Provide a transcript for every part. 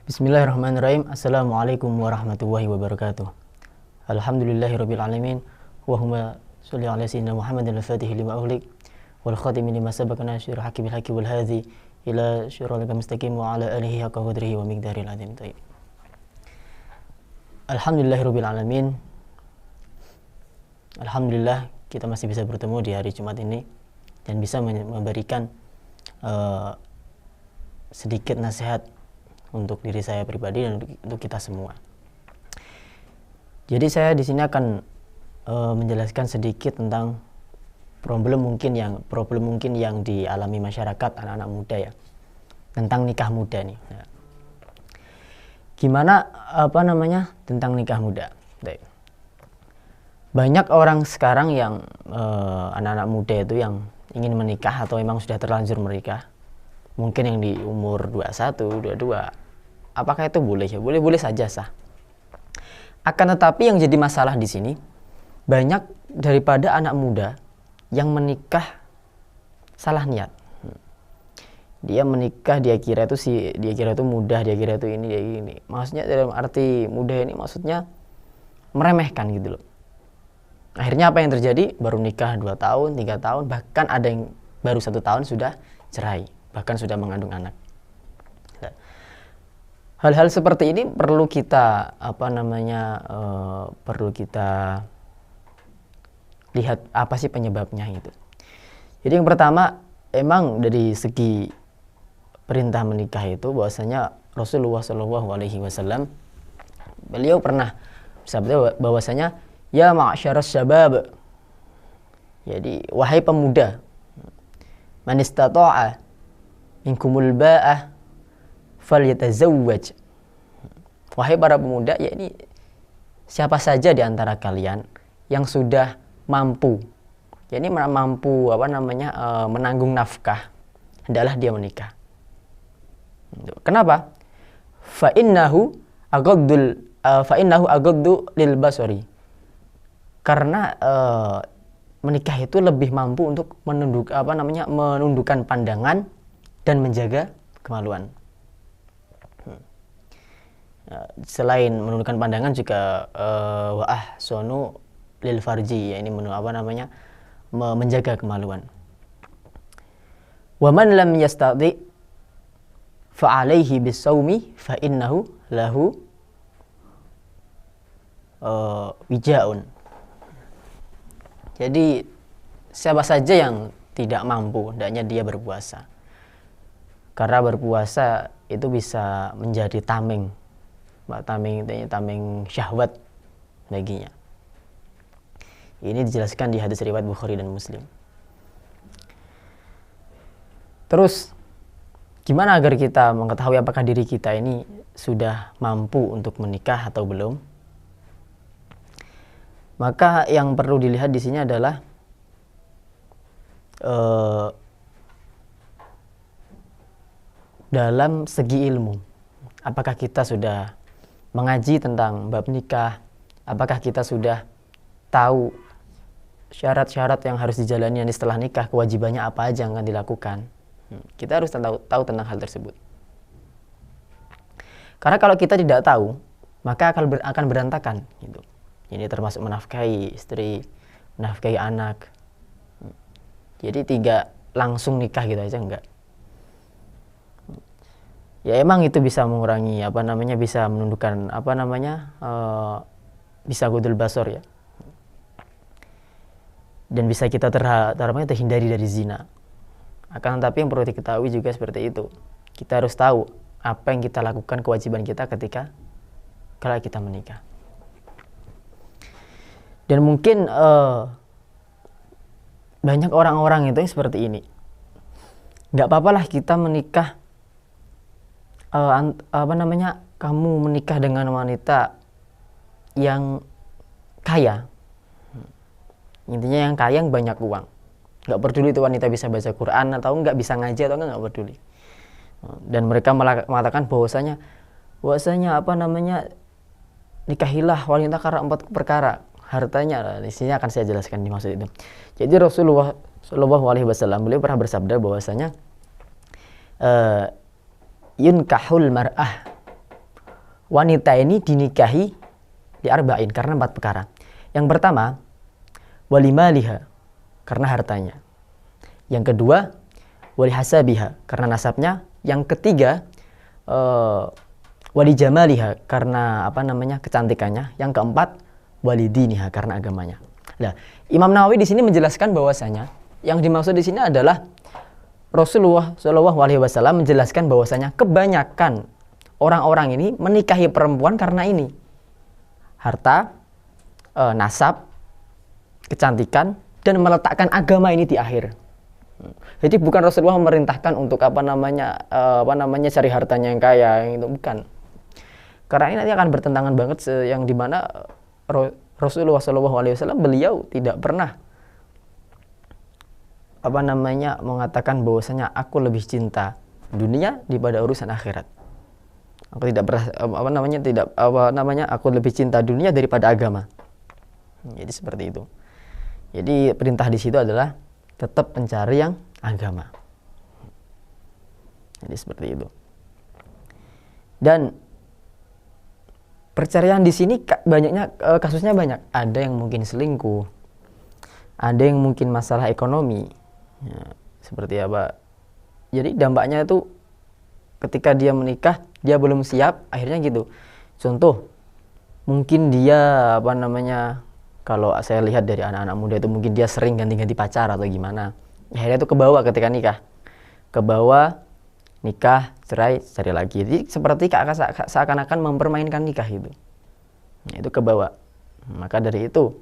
Bismillahirrahmanirrahim. Assalamualaikum warahmatullahi wabarakatuh. Alhamdulillahirabbil alamin. Allahumma shalli ala sayyidina Muhammadin al-Fatih lima ughliq wal khatimi lima sabaqa nasir haqqi bil haqqi wal hadhi ila siratal mustaqim wa ala alihi haqqa qadrihi wa miqdaril azim. Alhamdulillahirabbil alamin. Alhamdulillah kita masih bisa bertemu di hari Jumat ini dan bisa memberikan sedikit nasihat untuk diri saya pribadi dan untuk kita semua. Jadi saya di sini akan menjelaskan sedikit tentang problem mungkin yang dialami masyarakat anak-anak muda ya, tentang nikah muda nih. Nah, gimana tentang nikah muda? Banyak orang sekarang yang anak-anak muda itu yang ingin menikah atau memang sudah terlanjur menikah. Mungkin yang di umur 21, 22. Apakah itu boleh ya? Boleh-boleh saja sah. Akan tetapi yang jadi masalah di sini, banyak daripada anak muda yang menikah salah niat. Dia menikah, dia kira itu mudah, dia kira itu ini, dia ini. Maksudnya dalam arti mudah ini maksudnya meremehkan gitu loh. Akhirnya apa yang terjadi? Baru nikah 2 tahun, 3 tahun, bahkan ada yang baru 1 tahun sudah cerai, bahkan sudah mengandung anak. Hal-hal seperti ini perlu kita perlu kita lihat apa sih penyebabnya gitu. Jadi yang pertama, emang dari segi perintah menikah itu bahwasanya Rasulullah SAW beliau pernah bersabda bahwasanya ya ma'syaras syabab. Jadi wahai pemuda, man istata'a minkumul ba'ah falyatazawwaj. Wahai para pemuda, yakni siapa saja di antara kalian yang sudah mampu, yakni mampu menanggung nafkah, hendaklah dia menikah. Kenapa? Fa innahu aghaddu lil basari. Karena menikah itu lebih mampu untuk menundukkan pandangan dan menjaga kemaluan. Selain menundukkan pandangan juga sonu lil farji, ya ini menjaga kemaluan. Wa man lam yastati fa alaihi bisawmi fa innahu lahu wijaun. Jadi siapa saja yang tidak mampu, hendaknya dia berpuasa. Karena berpuasa itu bisa menjadi tameng syahwat baginya. Ini dijelaskan di hadis riwayat Bukhari dan Muslim. Terus gimana agar kita mengetahui apakah diri kita ini sudah mampu untuk menikah atau belum? Maka yang perlu dilihat di sini adalah dalam segi ilmu. Apakah kita sudah mengaji tentang bab nikah? Apakah kita sudah tahu syarat-syarat yang harus dijalani setelah nikah, kewajibannya apa aja yang akan dilakukan? Kita harus tahu tentang hal tersebut. Karena kalau kita tidak tahu, maka akan berantakan gitu. Ini termasuk menafkahi istri, menafkahi anak. Jadi tidak langsung nikah gitu aja, enggak. Ya emang itu bisa mengurangi bisa menundukkan bisa ghadul basar ya, dan bisa kita terhindari dari zina. Akan tetapi yang perlu diketahui juga seperti itu, kita harus tahu apa yang kita lakukan, kewajiban kita ketika kalau kita menikah. Dan mungkin banyak orang-orang itu seperti ini, nggak apa-apalah kita menikah, kamu menikah dengan wanita yang kaya. Intinya yang kaya, yang banyak uang. Nggak peduli itu wanita bisa baca Quran atau nggak, bisa ngaji atau nggak peduli. Dan mereka mengatakan bahwasanya nikahilah wanita karena 4 perkara. Hartanya, di sini akan saya jelaskan dimaksud itu. Jadi Rasulullah SAW beliau pernah bersabda bahwasanya yunkahul mar'ah wanita ini dinikahi di arba'in karena 4 perkara. Yang pertama, walimaliha karena hartanya. Yang kedua, walihasabiha karena nasabnya. Yang ketiga, walijamaliha karena kecantikannya. Yang keempat, walidiniha karena agamanya. Nah, Imam Nawawi di sini menjelaskan bahwasanya yang dimaksud di sini adalah Rasulullah Shallallahu Alaihi Wasallam menjelaskan bahwasanya kebanyakan orang-orang ini menikahi perempuan karena ini harta, nasab, kecantikan, dan meletakkan agama ini di akhir. Jadi bukan Rasulullah memerintahkan untuk cari hartanya yang kaya, yang itu bukan. Karena ini nanti akan bertentangan banget yang dimana Rasulullah SAW beliau tidak pernah mengatakan bahwasanya aku lebih cinta dunia daripada urusan akhirat. Aku tidak aku lebih cinta dunia daripada agama. Jadi seperti itu. Jadi perintah di situ adalah tetap mencari yang agama. Jadi seperti itu. Dan perceraian di sini kasusnya banyak. Ada yang mungkin selingkuh, ada yang mungkin masalah ekonomi. Ya, seperti apa? Jadi dampaknya itu ketika dia menikah dia belum siap, akhirnya gitu. Contoh, mungkin dia kalau saya lihat dari anak-anak muda itu mungkin dia sering ganti-ganti pacar atau gimana. Akhirnya itu kebawa ketika nikah. Kebawa nikah, cerai lagi. Jadi seperti seakan-akan mempermainkan nikah itu. Nah, itu kebawa. Maka dari itu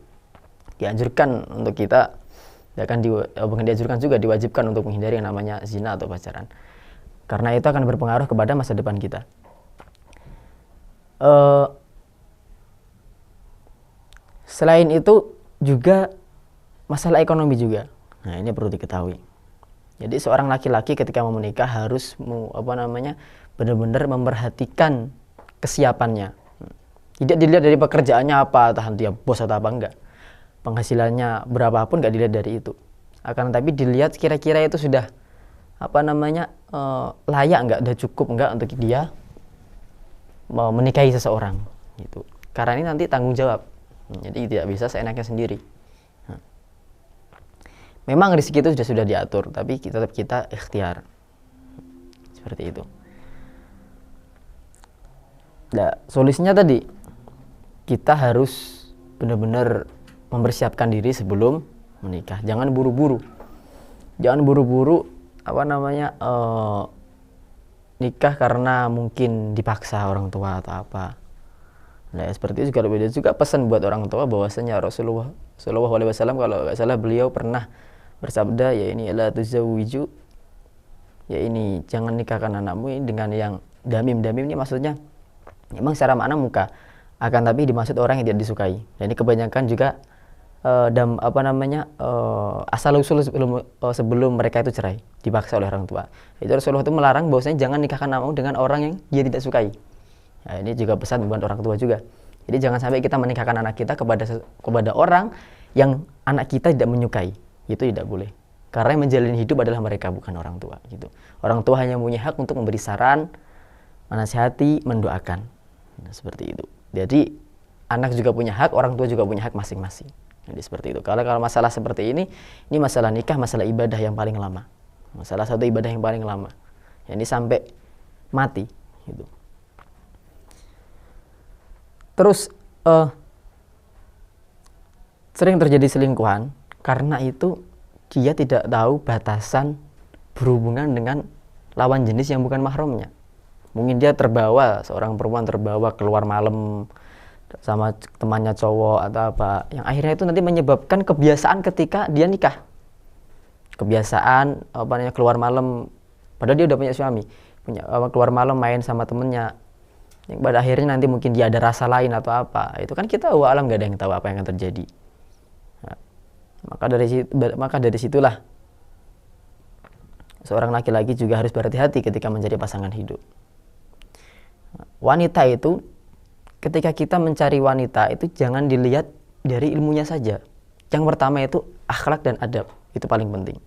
dianjurkan untuk kita, bukan dianjurkan juga, diwajibkan untuk menghindari yang namanya zina atau pacaran. Karena itu akan berpengaruh kepada masa depan kita. Selain itu juga masalah ekonomi juga. Nah, ini perlu diketahui. Jadi seorang laki-laki ketika mau menikah harus benar-benar memperhatikan kesiapannya. Tidak dilihat dari pekerjaannya apa, tahan dia bos atau apa, enggak. Penghasilannya berapapun enggak dilihat dari itu. Akan tapi dilihat kira-kira itu sudah layak enggak, udah cukup enggak untuk dia menikahi seseorang gitu. Karena ini nanti tanggung jawab. Jadi tidak bisa seenaknya sendiri. Memang rezeki itu sudah diatur, tapi tetap kita ikhtiar. Seperti itu. Nah, solusinya tadi kita harus benar-benar mempersiapkan diri sebelum menikah. Jangan buru-buru. Nikah karena mungkin dipaksa orang tua atau apa. Nah, seperti itu juga pesan buat orang tua bahwasanya Rasulullah Shallallahu Alaihi Wasallam, kalau nggak salah beliau pernah bersabda, ya ini la tuzawwiju, ya ini jangan nikahkan anakmu ini dengan yang damim ini maksudnya memang secara makna muka, akan tapi dimaksud orang yang tidak disukai. Dan ini kebanyakan juga asal usul sebelum mereka itu cerai, dipaksa oleh orang tua. Itu Rasulullah itu melarang bahwasanya jangan nikahkan anakmu dengan orang yang dia tidak sukai. Nah, ini juga pesan buat orang tua juga. Jadi jangan sampai kita menikahkan anak kita kepada orang yang anak kita tidak menyukai. Itu tidak boleh. Karena yang menjalani hidup adalah mereka, bukan orang tua gitu. Orang tua hanya punya hak untuk memberi saran, menasihati, mendoakan. Nah, seperti itu. Jadi anak juga punya hak, orang tua juga punya hak masing-masing. Jadi seperti itu. Kalau masalah seperti ini masalah nikah, masalah ibadah yang paling lama. Masalah satu ibadah yang paling lama. Ini sampai mati gitu. Terus sering terjadi selingkuhan karena itu dia tidak tahu batasan berhubungan dengan lawan jenis yang bukan mahramnya. Mungkin dia seorang perempuan terbawa keluar malam sama temannya cowok atau apa, yang akhirnya itu nanti menyebabkan kebiasaan ketika dia nikah. Kebiasaan keluar malam padahal dia udah punya suami, keluar malam main sama temennya, yang pada akhirnya nanti mungkin dia ada rasa lain atau apa. Itu kan kita alam gak ada yang tahu apa yang akan terjadi. Nah, maka dari situlah seorang laki-laki juga harus berhati-hati ketika mencari pasangan hidup. Wanita itu, ketika kita mencari wanita itu jangan dilihat dari ilmunya saja. Yang pertama itu akhlak dan adab, itu paling penting.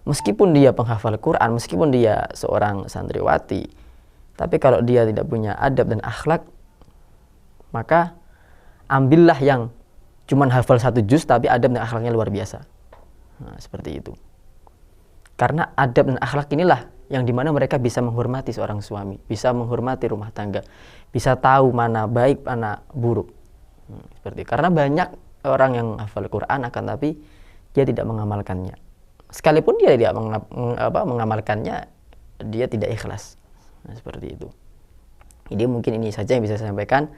Meskipun dia penghafal Quran, meskipun dia seorang santriwati, Tapi kalau dia tidak punya adab dan akhlak, maka ambillah yang cuman hafal 1 juz tapi adab dan akhlaknya luar biasa. Nah, seperti itu. Karena adab dan akhlak inilah yang dimana mereka bisa menghormati seorang suami, bisa menghormati rumah tangga, bisa tahu mana baik, mana buruk. Seperti karena banyak orang yang hafal Quran akan tapi dia tidak mengamalkannya. Sekalipun dia tidak mengamalkannya, dia tidak ikhlas. Nah, seperti itu. Jadi mungkin ini saja yang bisa saya sampaikan.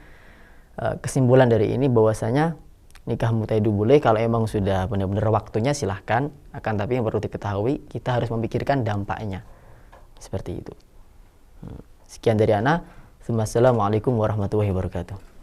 Kesimpulan dari ini bahwasanya nikah muta itu boleh kalau emang sudah benar-benar waktunya, silahkan. Akan tapi yang perlu diketahui, kita harus memikirkan dampaknya. Seperti itu. Sekian dari Ana. Assalamualaikum warahmatullahi wabarakatuh.